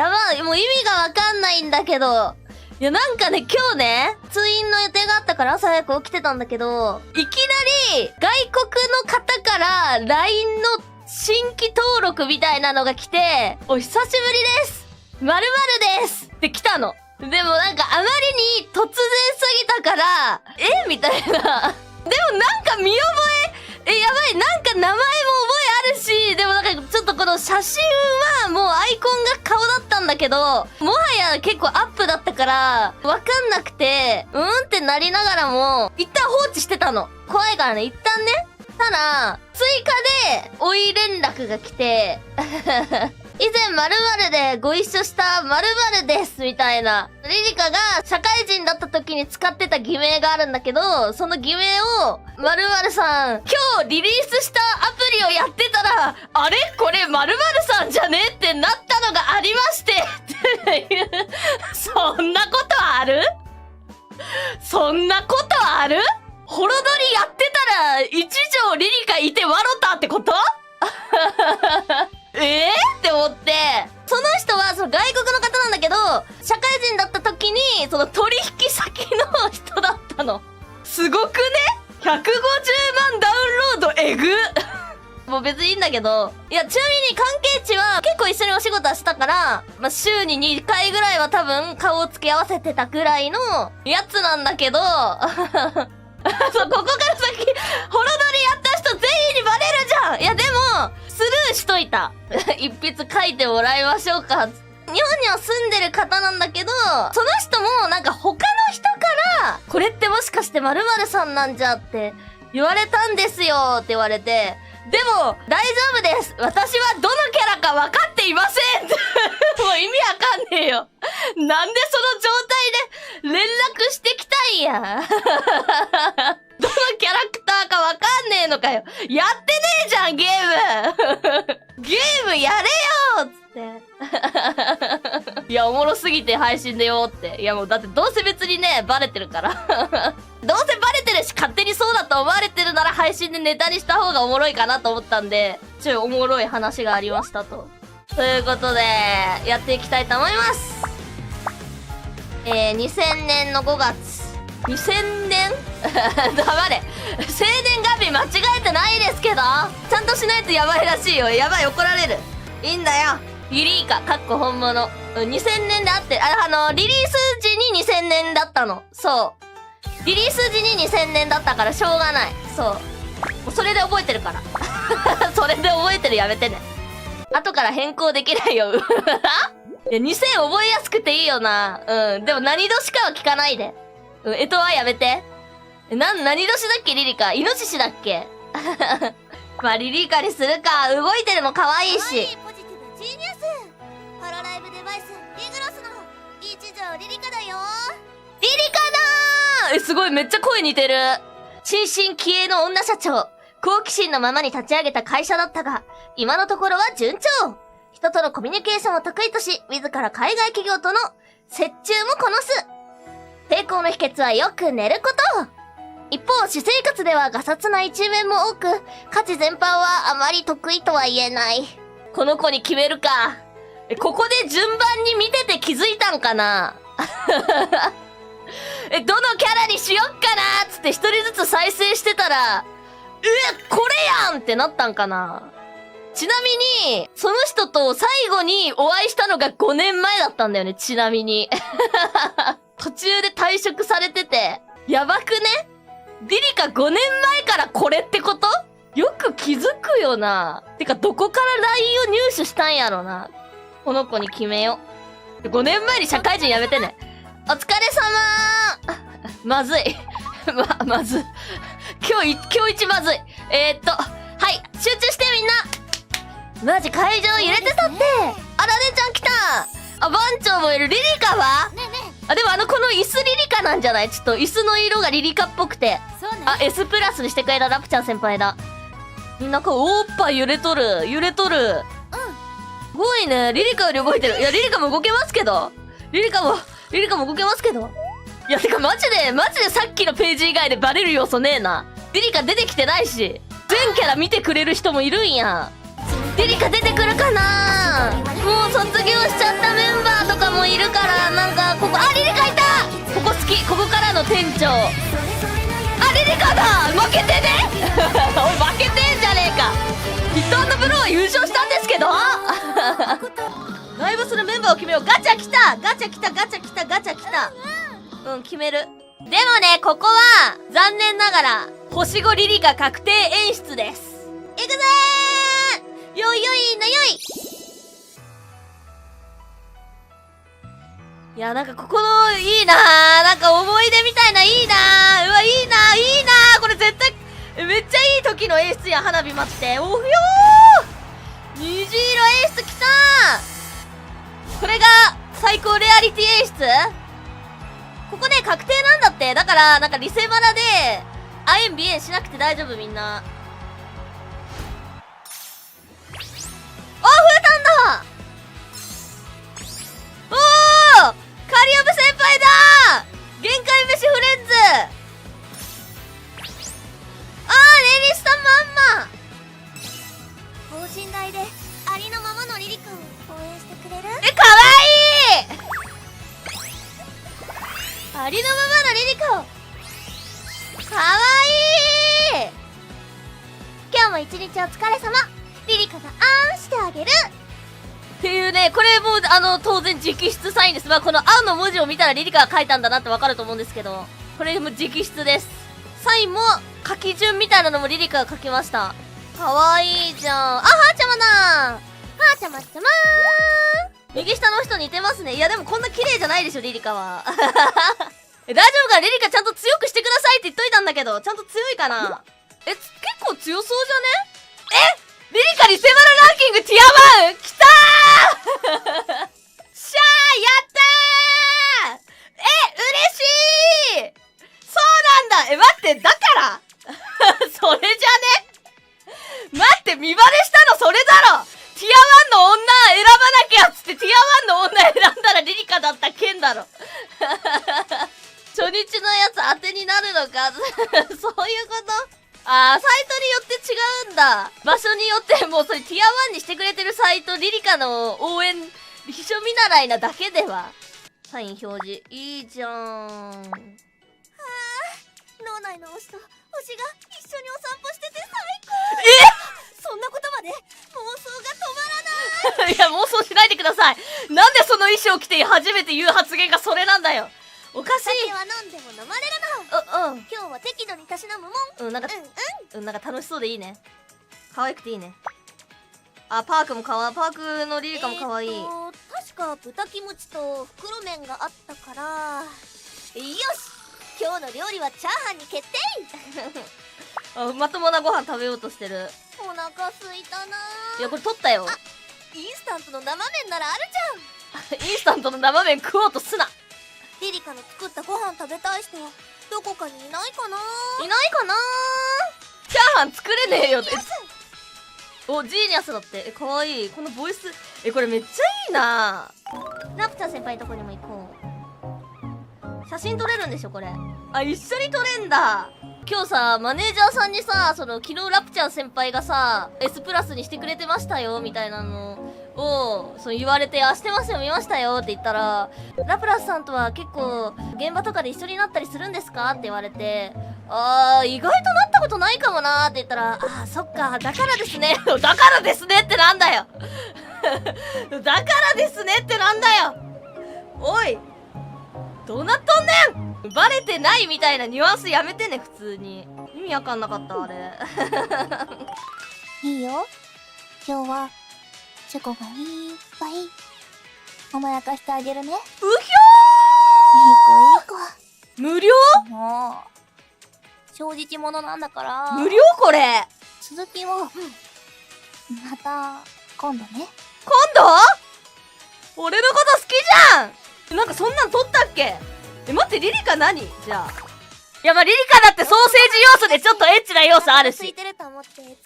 やばい、もう意味がわかんないんだけど。いや、なんかね、今日ね、通院の予定があったから朝早く起きてたんだけど、いきなり、外国の方から LINE の新規登録みたいなのが来て、お久しぶりです〇〇ですって来たの。でもなんかあまりに突然すぎたから、みたいな。でもなんか見覚え、やばい、なんか名前も覚えあるし、でもなんかちょっとこの写真はもうアイコンが顔だったんだけど、もはや結構アップだったから、わかんなくて、ってなりながらも、一旦放置してたの。怖いからね、一旦ね。ただ、追加で追い連絡が来て、以前〇〇でご一緒した〇〇ですみたいな。リリカが社会人だった時に使ってた偽名があるんだけど、その偽名を〇〇さん、今日リリースしたアプリをやってたら、あれこれ〇〇さんじゃねってなったのがありましてっていう。そんなことある？そんなことある？ホロドリやってたら一条リリカいて笑ったってこと？って思って、その人はその外国の方なんだけど、社会人だった時にその取引先の人だったの。すごくね？ 150 万ダウンロードえぐもう別にいいんだけど、いや、ちなみに関係値は結構一緒にお仕事はしたから、まあ、週に2回ぐらいは多分顔を付け合わせてたぐらいのやつなんだけど、そう、ここから先、ホロドリやった人全員にバレるじゃん。いや、でも、スルーしといた。一筆書いてもらいましょうか。日本には住んでる方なんだけど、その人もなんか他の人から、これってもしかして〇〇さんなんじゃって言われたんですよって言われて、でも、大丈夫です。私はどのキャラか分かっていませんもう意味わかんねえよ。なんでその状態で連絡してきたんや。どのキャラクターか分かんねえのかよ。やってねえじゃん、ゲームゲームやれよつって。いや、おもろすぎて配信でよって。いやもうだってどうせ別にね、バレてるから。どうせバレてるし、勝手にそうだと思われてるなら配信でネタにした方がおもろいかなと思ったんで、ちょいおもろい話がありましたと。ということで、やっていきたいと思います。2000年の5月。2000年黙れ。生年月日間違えてないですけど、ちゃんとしないとやばいらしいよ。やばい、怒られる。いいんだよ。ユリイカ、かっこ本物。2000年であって、リリース時に2000年だったの。そう。リリース時に2000年だったからしょうがない。そう。もうそれで覚えてるから。それで覚えてるやめてね。後から変更できないよ。いや、2000覚えやすくていいよな。でも何年かは聞かないで。はやめて。何年だっけリリカ。イノシシだっけまあ、リリカにするか。動いてるの可愛いし。ポジティブジーニアス。ホロライブデバイス、リグロスの一条リリカだよ。リリカだー！すごい、めっちゃ声似てる。新進気鋭の女社長。好奇心のままに立ち上げた会社だったが、今のところは順調。人とのコミュニケーションを得意とし、自ら海外企業との折衷もこなす。成功の秘訣はよく寝ること。一方、私生活ではガサツな一面も多く、価値全般はあまり得意とは言えない。この子に決めるか。ここで順番に見てて気づいたんかなどのキャラにしよっかなーつって一人ずつ再生してたら、これやんってなったんかな。ちなみに、その人と最後にお会いしたのが5年前だったんだよね、ちなみに。途中で退職されてて、やばくね？リリカ5年前からこれってこと？よく気づくよな。てか、どこから LINE を入手したんやろな。この子に決めよう。5年前に社会人やめてね。お疲れ様ー。まずい。まずい。今日一まずい。はい、集中してみんな。マジ会場揺れてたって。あらねちゃん来た。あ、番長もいる。リリカは？ねえねあ、でもこの椅子リリカなんじゃない？ちょっと椅子の色がリリカっぽくて。え、そうね。あ、S プラスにしてくれたラプちゃん先輩だ。なんかおっぱい揺れとる。すごいね。リリカより動いてる。いや、リリカも動けますけど。リリカも動けますけど。いや、てかマジでさっきのページ以外でバレる要素ねえな。リリカ出てきてないし。全キャラ見てくれる人もいるんや。リリカ出てくるかな。もう卒業しちゃったメンバーとかもいるから、なんかここ、あ、リリカいた。ここ好き。ここからの店長、あ、リリカだ。負けてねおい負けてんじゃねえか。ヒット&ブローは優勝したんですけどライブするメンバーを決めよう。ガチャ来た。ガチャ来た。ガチャ来た。ガチャ来た。うん、決める。でもね、ここは残念ながら星5リリカ確定演出です。いくぜー。よいよいなよい。いや、なんかここのいいなー。なんか思い出みたいな、いいなー。うわ、いいなー、いいなー。これ絶対めっちゃいい時の演出やん。花火待って。おふよー。虹色演出きたー。これが最高レアリティ演出。ここね、確定なんだって。だからなんかリセマラであえんびえんしなくて大丈夫。みんな。あ、増えたんだ。おー、カリオブ先輩だー。限界飯フレンズ。あー、レリスタまんま。等身大でありのままのリリカを応援してくれる？え、かわいい。ありのままのリリカを。かわいい。今日も一日お疲れ様。リリカがあんしてあげるっていうね、これも当然直筆サインです。まあこの青の文字を見たらリリカが書いたんだなってわかると思うんですけど、これも直筆です。サインも書き順みたいなのもリリカが書きました。かわいいじゃん。あ、はーちゃまだー。はーちゃまちゃまー。右下の人似てますね。いやでもこんな綺麗じゃないでしょ、リリカは。大丈夫か。リリカちゃんと強くしてくださいって言っといたんだけど、ちゃんと強いかな。結構強そうじゃね。リリカリセマラランキングティア1きたーしゃー、やったー。嬉しい。そうなんだ。待って、だからそれじゃね。待って、見バレしたのそれだろ。ティア1の女選ばなきゃっつってティア1の女選んだらリリカだった件だろ。初日のやつ当てになるのか。そういうこと。あー、サイトによって違うんだ。場所によってもうそれティア1にしてくれてるサイト、リリカの応援秘書見習いなだけでは。サイン表示いいじゃん。脳内の推しと推しが一緒にお散歩してて最高。そんなことまで妄想が止まらない。いや、妄想しないでください。なんでその衣装着て初めて言う発言がそれなんだよ。おかしい。酒は飲んでも飲まれるの。今日は適度にたしなむもん。なんか楽しそうでいいね。可愛くていいね。あ、パークのリリカも可愛い。確か豚キムチと袋麺があったから、よし、今日の料理はチャーハンに決定。あ、まともなご飯食べようとしてる。お腹すいたな。いや、これ取ったよ。インスタントの生麺ならあるじゃん。インスタントの生麺食おうとすな。リリカの作ったご飯食べたい人はどこかにいないかな。いないかな。チャーハン作れねえよって。お、ジーニアスだって。かわいい。このボイス、これめっちゃいいな。ラプター先輩のとこにも行こう。写真撮れるんでしょこれ。あ、一緒に撮れんだ。今日さ、マネージャーさんにさ、昨日ラプチャー先輩がさ S プラスにしてくれてましたよみたいなのを言われて、あ、してますよ、見ましたよって言ったら、ラプラスさんとは結構現場とかで一緒になったりするんですかって言われて、あー、意外となったことないかもなーって言ったら、あー、そっか、だからですね。だからですねってなんだよ。だからですねってなんだよ。おい、どうなっとんねん。バレてないみたいなニュアンスやめてね、普通に。意味わかんなかった、あれ。いいよ。今日はチョコがいっぱい甘やかしてあげるね。うひょー。いい子いい子。無料？もう正直者なんだから。無料これ。続きをまた今度ね。今度？俺のこと好きじゃん。なんかそんなん撮ったっけ？待って、リリカ何？じゃあ。いや、まあリリカだってソーセージ要素でちょっとエッチな要素あるし。空いてると思って